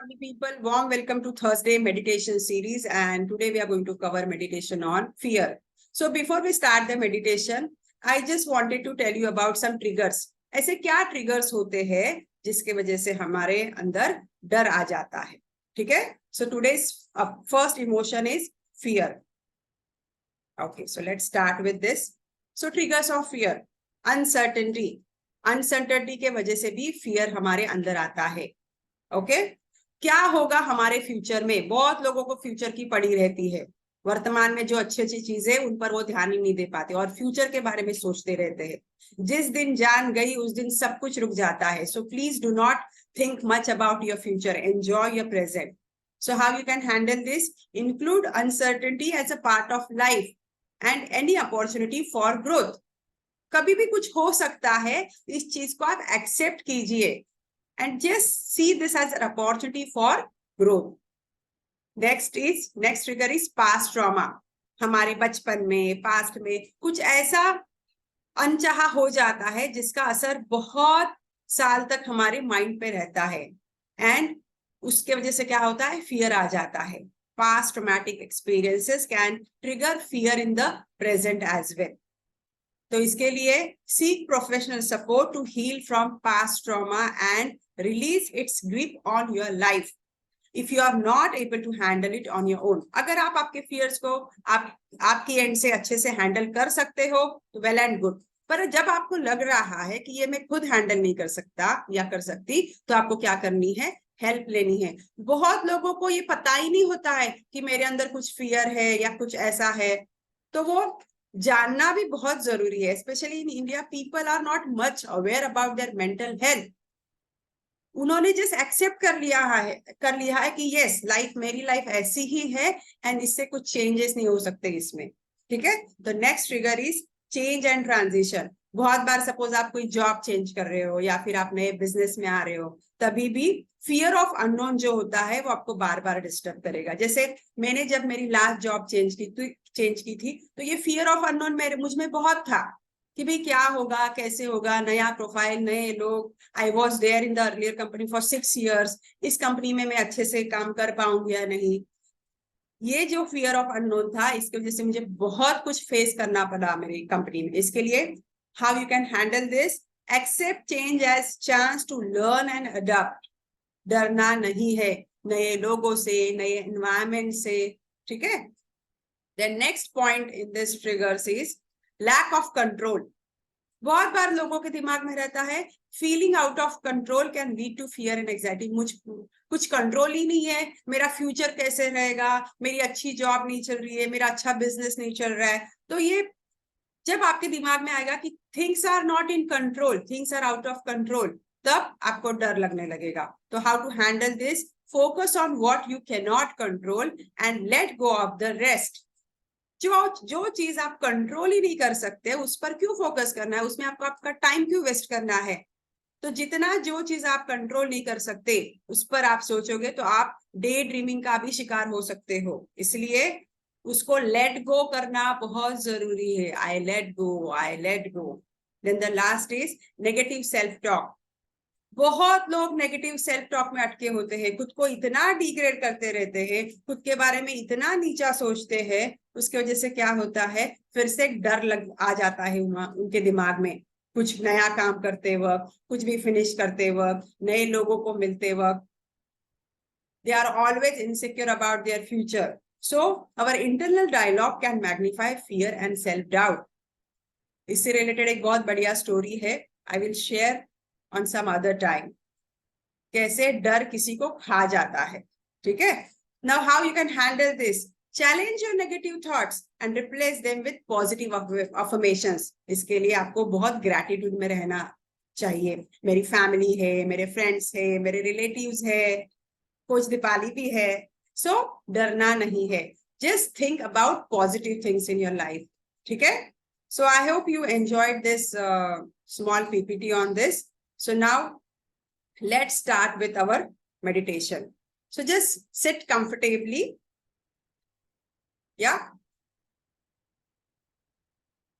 Lovely people, warm welcome to Thursday meditation series, and today we are going to cover meditation on fear. So before we start the meditation, I just wanted to tell you about some triggers. ऐसे क्या triggers होते हैं जिसके वजह से हमारे अंदर डर आ जाता है, ठीक है? So today's first emotion is fear. Okay, so let's start with this. So triggers of fear, uncertainty. Uncertainty के वजह से भी fear हमारे अंदर आता है. ओके क्या होगा हमारे फ्यूचर में? बहुत लोगों को फ्यूचर की पड़ी रहती है. वर्तमान में जो अच्छी अच्छी चीजें उन पर वो ध्यान ही नहीं दे पाते और फ्यूचर के बारे में सोचते रहते हैं. जिस दिन जान गई उस दिन सब कुछ रुक जाता है. So please do not think much about your future, enjoy your present. So how you can handle this? Include uncertainty as a part of life and any opportunity for growth. कभी भी कुछ हो सकता है, इस चीज को आप एक्सेप्ट कीजिए and just see this as an opportunity for growth. Next trigger is past trauma. हमारे बचपन में, पास्ट में कुछ ऐसा अनचाहा हो जाता है जिसका असर बहुत साल तक हमारे माइंड पे रहता है एंड उसके वजह से क्या होता है? फियर आ जाता है. Past traumatic experiences can trigger fear in the present as well. तो इसके लिए seek professional support to heal from past trauma and release its grip on your life if you are not able to handle it on your own. अगर आप आपके fears को आपकी and से अच्छे से हैंडल कर सकते हो तो वेल एंड गुड. पर जब आपको लग रहा है कि ये मैं खुद हैंडल नहीं कर सकता या कर सकती, तो आपको क्या करनी है? हेल्प लेनी है. बहुत लोगों को ये पता ही नहीं होता है कि मेरे अंदर कुछ फियर है या कुछ ऐसा है, तो वो जानना भी बहुत जरूरी है. Specially in India people are not much aware about their mental health. उन्होंने जस्ट एक्सेप्ट कर लिया है कि यस, लाइफ मेरी लाइफ ऐसी ही है एंड इससे कुछ चेंजेस नहीं हो सकते इसमें. ठीक है. The next trigger is change and transition. बहुत बार सपोज आप कोई जॉब चेंज कर रहे हो या फिर आप नए बिजनेस में आ रहे हो, तभी भी फियर ऑफ अननोन जो होता है वो आपको बार बार डिस्टर्ब करेगा. जैसे मैंने जब मेरी लास्ट जॉब चेंज की थी तो ये फियर ऑफ अननोन मुझ में बहुत था कि भाई क्या होगा, कैसे होगा, नया प्रोफाइल, नए लोग. I was there in the earlier company for 6 years. इस कंपनी में मैं अच्छे से काम कर पाऊंगी या नहीं. ये जो फियर ऑफ अननोन था, इसकी वजह से मुझे बहुत कुछ फेस करना पड़ा मेरी कंपनी में. इसके लिए how you can handle this? Accept change as chance to learn and adopt. डरना नहीं है नए लोगों से, नए एनवायरमेंट से. ठीक है. The next point in this triggers is lack of control. बहुत बार लोगों के दिमाग में रहता है feeling out of control can lead to fear and anxiety. मुझ कुछ कंट्रोल ही नहीं है, मेरा फ्यूचर कैसे रहेगा, मेरी अच्छी जॉब नहीं चल रही है, मेरा अच्छा बिजनेस नहीं चल रहा है. तो ये जब आपके दिमाग में आएगा कि things are not in control, things are out of control, तब आपको डर लगने लगेगा. तो how to handle this? Focus on what you can not control and let go of the rest. जो चीज आप कंट्रोल ही नहीं कर सकते उस पर क्यों फोकस करना है? उसमें आपको आपका टाइम क्यों वेस्ट करना है? तो जितना जो चीज आप कंट्रोल नहीं कर सकते उस पर आप सोचोगे तो आप डे ड्रीमिंग का भी शिकार हो सकते हो. इसलिए उसको लेट गो करना बहुत जरूरी है. I let go. Then the last is negative self talk. बहुत लोग नेगेटिव सेल्फ टॉक में अटके होते हैं, खुद को इतना डिग्रेड करते रहते हैं, खुद के बारे में इतना नीचा सोचते हैं. उसकी वजह से क्या होता है? फिर से डर आ जाता है उनके दिमाग में. कुछ नया काम करते वक्त, कुछ भी फिनिश करते वक्त, नए लोगों को मिलते वक्त, they are always insecure about their future. So our internal dialogue can magnify fear and self doubt. इससे रिलेटेड एक बहुत बढ़िया स्टोरी है, I will share on some other time, कैसे डर किसी को खा जाता है. ठीक है. Now how you can handle this? Challenge your negative thoughts and replace them with positive affirmations. इसके लिए आपको बहुत ग्रैटिट्यूड में रहना चाहिए. मेरी फैमिली है, मेरे फ्रेंड्स है, मेरे रिलेटिव्स है, कोच दीपाली भी है. सो डरना नहीं है. Just think about positive things in your life. ठीक है. So I hope you enjoyed this small PPT on this. So now let's start with our meditation. So just sit comfortably. Yeah.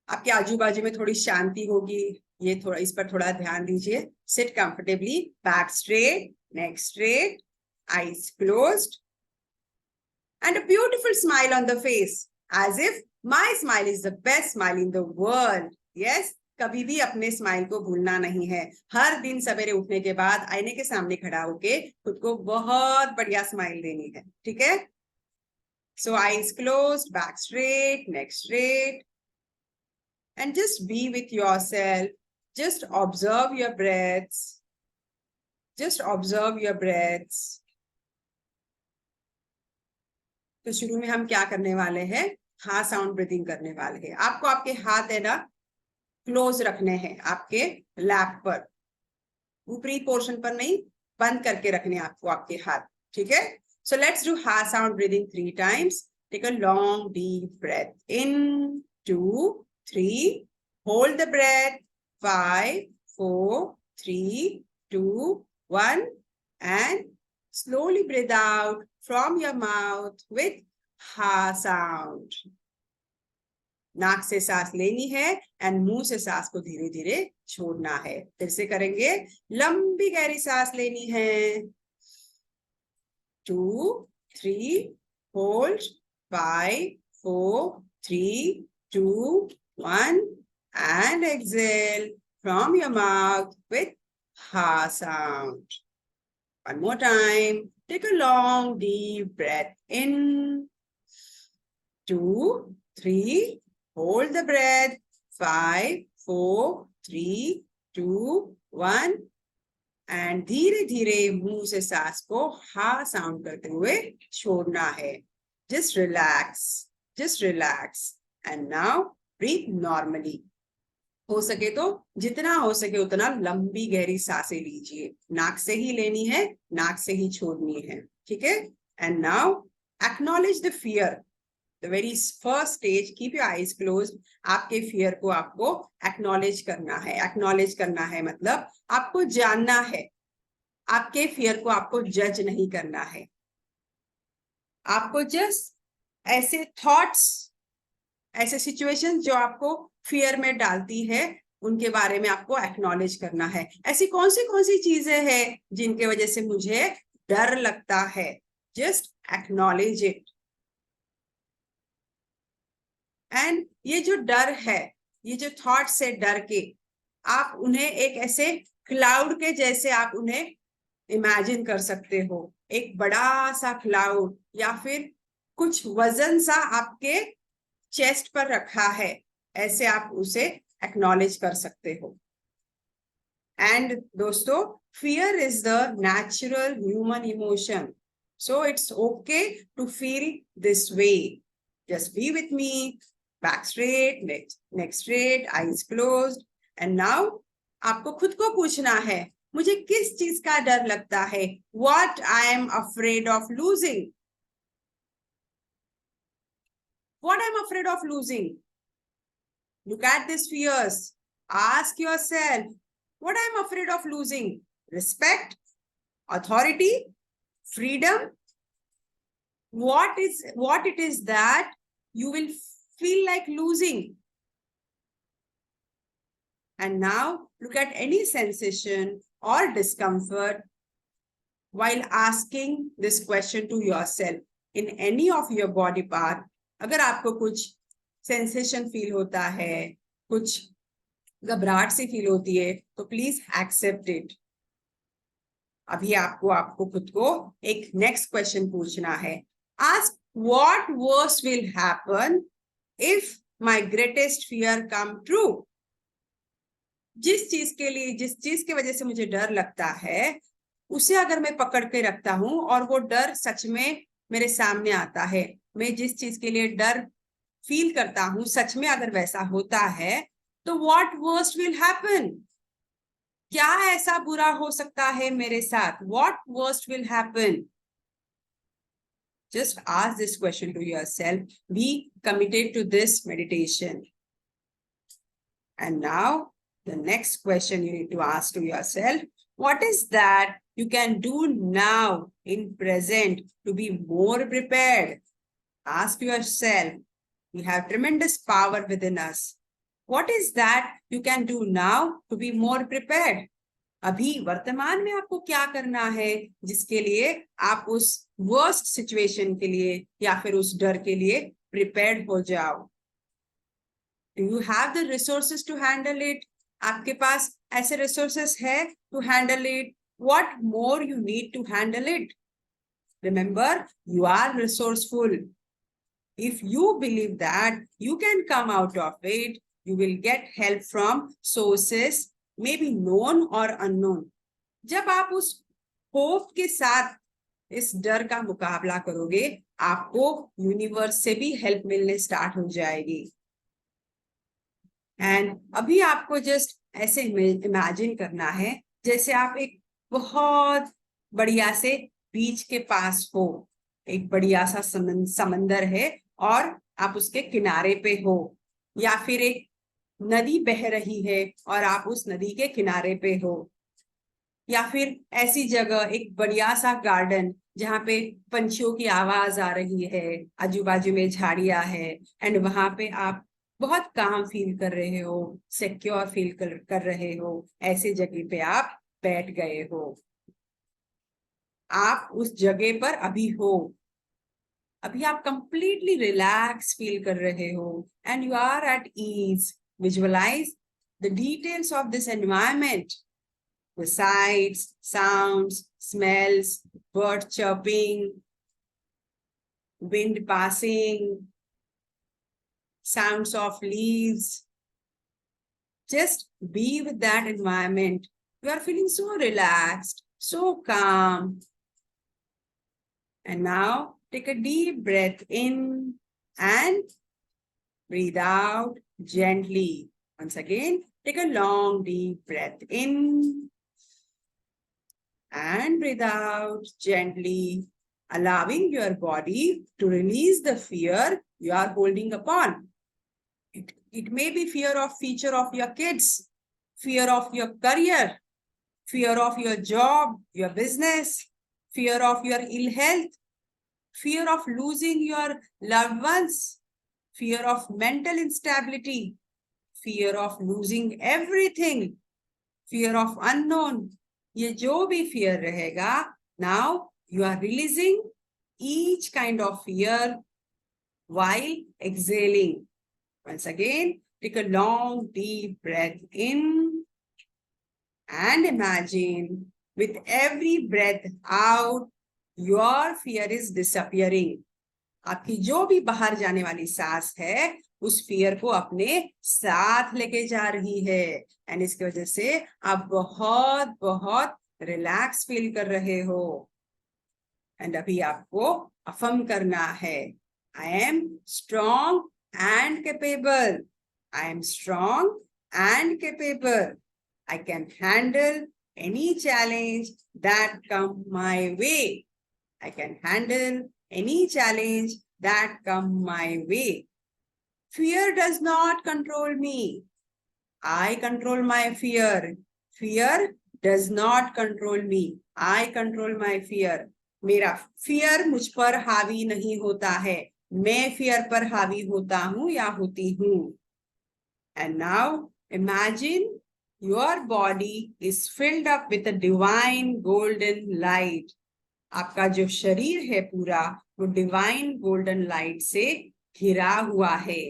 आपके आजू बाजू में थोड़ी शांति होगी, ये थोड़ा इस पर थोड़ा ध्यान दीजिए. Sit comfortably, back straight, neck straight, eyes closed, and a beautiful smile on the face, as if my smile is the best smile in the world. Yes, कभी भी अपने स्माइल को भूलना नहीं है. हर दिन सवेरे उठने के बाद आईने के सामने खड़ा होके खुद को बहुत बढ़िया स्माइल देनी है. ठीक है? So eyes closed, back straight, neck straight, and just be with yourself. Just observe your breaths. Just observe your breaths. तो शुरू में हम क्या करने वाले हैं? हाँ साउंड ब्रीदिंग करने वाले हैं. आपको आपके हाथ है ना क्लोज रखने हैं आपके लैप पर, ऊपरी पोर्शन पर नहीं, बंद करके रखने आपको आपके हाथ. ठीक है? So let's do ha sound breathing 3 times. Take a long deep breath in, 2, 3. Hold the breath, 5, 4, 3, 2, 1, and slowly breathe out from your mouth with ha sound. नाक से सांस लेनी है एंड मुंह से सांस को धीरे धीरे छोड़ना है. फिर से करेंगे. लंबी गहरी सांस लेनी है. 2, 3, hold, 5, 4, 3, 2, 1, and exhale from your mouth with ha sound. One more time. Take a long deep breath in, 2, 3, hold the breath, 5, 4, 3, 2, 1, and धीरे धीरे मुंह से सांस को हा साउंड करते हुए छोड़ना है. Just relax, and now breathe normally. हो सके तो जितना हो सके उतना लंबी गहरी सांसें लीजिए. नाक से ही लेनी है, नाक से ही छोड़नी है. ठीक है? And now acknowledge the fear. The very first stage, keep your eyes closed. आपके fear को आपको acknowledge करना है. Acknowledge करना है मतलब आपको जानना है. आपके fear को आपको judge नहीं करना है. आपको just ऐसे thoughts, ऐसे situations जो आपको fear में डालती है, उनके बारे में आपको acknowledge करना है. ऐसी कौन सी चीजें हैं जिनके वजह से मुझे डर लगता है? Just acknowledge it. एंड ये जो डर है, ये जो थॉट्स है डर के, आप उन्हें एक ऐसे क्लाउड के जैसे आप उन्हें इमेजिन कर सकते हो. एक बड़ा सा क्लाउड या फिर कुछ वजन सा आपके चेस्ट पर रखा है, ऐसे आप उसे एक्नॉलेज कर सकते हो. एंड दोस्तों, fear is the natural human emotion, so it's okay to feel this way. Just be with me. Back straight, neck straight, eyes closed. And now आपको खुद को पूछना है, मुझे किस चीज का डर लगता है? What I am afraid of losing. What I'm afraid of losing. Look at these fears. Ask yourself, what I'm afraid of losing? Respect, authority, freedom. What it is that you will feel like losing? And now look at any sensation or discomfort while asking this question to yourself in any of your body part. अगर आपको कुछ sensation feel होता है, कुछ घबराहट सी feel होती है, तो प्लीज एक्सेप्ट इट. अभी आपको खुद को एक नेक्स्ट क्वेश्चन पूछना है. Ask what worst will happen if my greatest fear come true. जिस चीज के वजह से मुझे डर लगता है, उसे अगर मैं पकड़ के रखता हूं और वो डर सच में मेरे सामने आता है, मैं जिस चीज के लिए डर फील करता हूं सच में अगर वैसा होता है, तो what worst will happen? क्या ऐसा बुरा हो सकता है मेरे साथ? What worst will happen? Just ask this question to yourself. Be committed to this meditation. And now, the next question you need to ask to yourself, what is that you can do now in present to be more prepared? Ask yourself. We have tremendous power within us. What is that you can do now to be more prepared? अभी वर्तमान में आपको क्या करना है, जिसके लिए आप उस वर्स्ट सिचुएशन के लिए या फिर उस डर के लिए प्रिपेयर्ड हो जाओ। Do you have the resources to handle it? आपके पास ऐसे रिसोर्सेस है to handle it? What more you need to handle it? Remember, you are resourceful. If you believe that you can come out of it, you will get help from sources, maybe known or unknown. जब आप उस hope के साथ इस डर का मुकाबला करोगे, आपको यूनिवर्स से भी हेल्प मिलने स्टार्ट हो जाएगी. एंड अभी आपको जस्ट ऐसे इमेजिन करना है जैसे आप एक बहुत बढ़िया से बीच के पास हो. एक बढ़िया सा समंदर है और आप उसके किनारे पे हो, या फिर एक नदी बह रही है और आप उस नदी के किनारे पे हो, या फिर ऐसी जगह एक बढ़िया सा गार्डन जहाँ पे पंछियों की आवाज आ रही है, आजू बाजू में झाड़ियां है, एंड वहां पे आप बहुत काम फील कर रहे हो, सिक्योर फील कर रहे हो. ऐसे जगह पे आप बैठ गए हो, आप उस जगह पर अभी हो. अभी आप कंप्लीटली रिलैक्स फील कर रहे हो and you are at ease. Visualize the details of this environment, the sights, sounds, smells, bird chirping, wind passing, sounds of leaves. Just be with that environment. You are feeling so relaxed, so calm. And now take a deep breath in and breathe out gently. Once again, take a long deep breath in and breathe out gently, allowing your body to release the fear you are holding upon. It may be fear of future of your kids, fear of your career, fear of your job, your business, fear of your ill health, fear of losing your loved ones, fear of mental instability, fear of losing everything, fear of unknown. ये जो भी fear रहेगा, now you are releasing each kind of fear while exhaling. Once again, take a long deep breath in and imagine with every breath out, your fear is disappearing. आपकी जो भी बाहर जाने वाली सांस है, उस फियर को अपने साथ लेके जा रही है, एंड इसकी वजह से आप बहुत बहुत रिलैक्स फील कर रहे हो. एंड अभी आपको अफर्म करना है, I am strong and capable. I am strong and capable. I can handle any challenge that come my way. I can handle any challenge that come my way. Fear does not control me. I control my fear. Fear does not control me. I control my fear. मेरा fear मुझ पर हावी नहीं होता है, मैं fear पर हावी होता हूँ या होती हूँ. And now imagine your body is filled up with a divine golden light. आपका जो शरीर है पूरा, वो डिवाइन गोल्डन लाइट से घिरा हुआ है.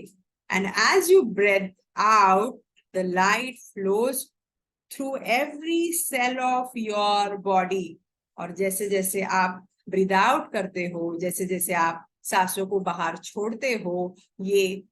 And as you breathe out, the light flows through every cell of your body. और जैसे जैसे आप ब्रीथ आउट करते हो, जैसे जैसे आप सांसों को बाहर छोड़ते हो, ये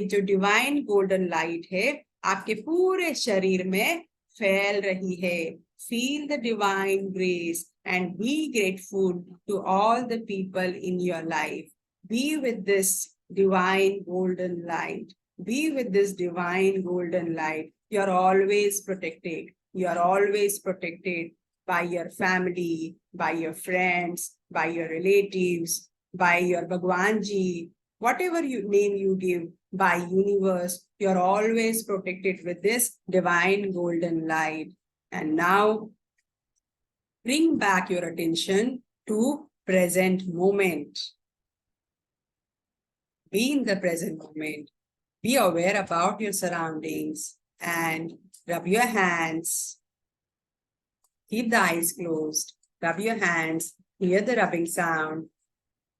जो डिवाइन गोल्डन लाइट है आपके पूरे शरीर में फैल रही है. Feel the divine grace and be grateful to all the people in your life. Be with this divine golden light. Be with this divine golden light. You are always protected. You are always protected by your family, by your friends, by your relatives, by your Bhagwanji, whatever name you give, by universe. You are always protected with this divine golden light. And now bring back your attention to present moment. Be in the present moment. Be aware about your surroundings and rub your hands Keep the eyes closed. Rub your hands. Hear the rubbing sound.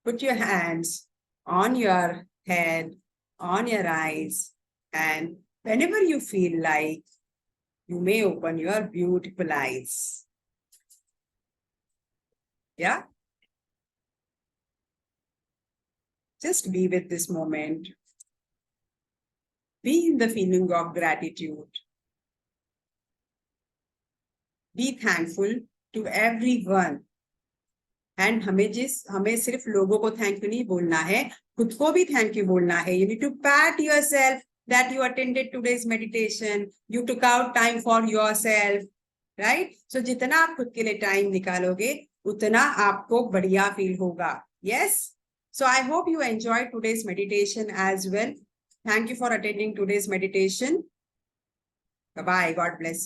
Put your hands on your head, on your eyes, and whenever you feel like, you may open your beautiful eyes. Yeah? Just be with this moment. Be in the feeling of gratitude. Be thankful to everyone. And हमें सिर्फ लोगों को thank you नहीं बोलना है, खुद को भी थैंक यू बोलना है. You need to pat yourself that you attended today's meditation. You took out time for yourself, right? So जितना आप खुद के लिए टाइम निकालोगे, उतना आपको बढ़िया फील होगा. Yes? So I hope you enjoyed today's meditation as well. Thank you for attending today's meditation. Bye-bye. God bless you.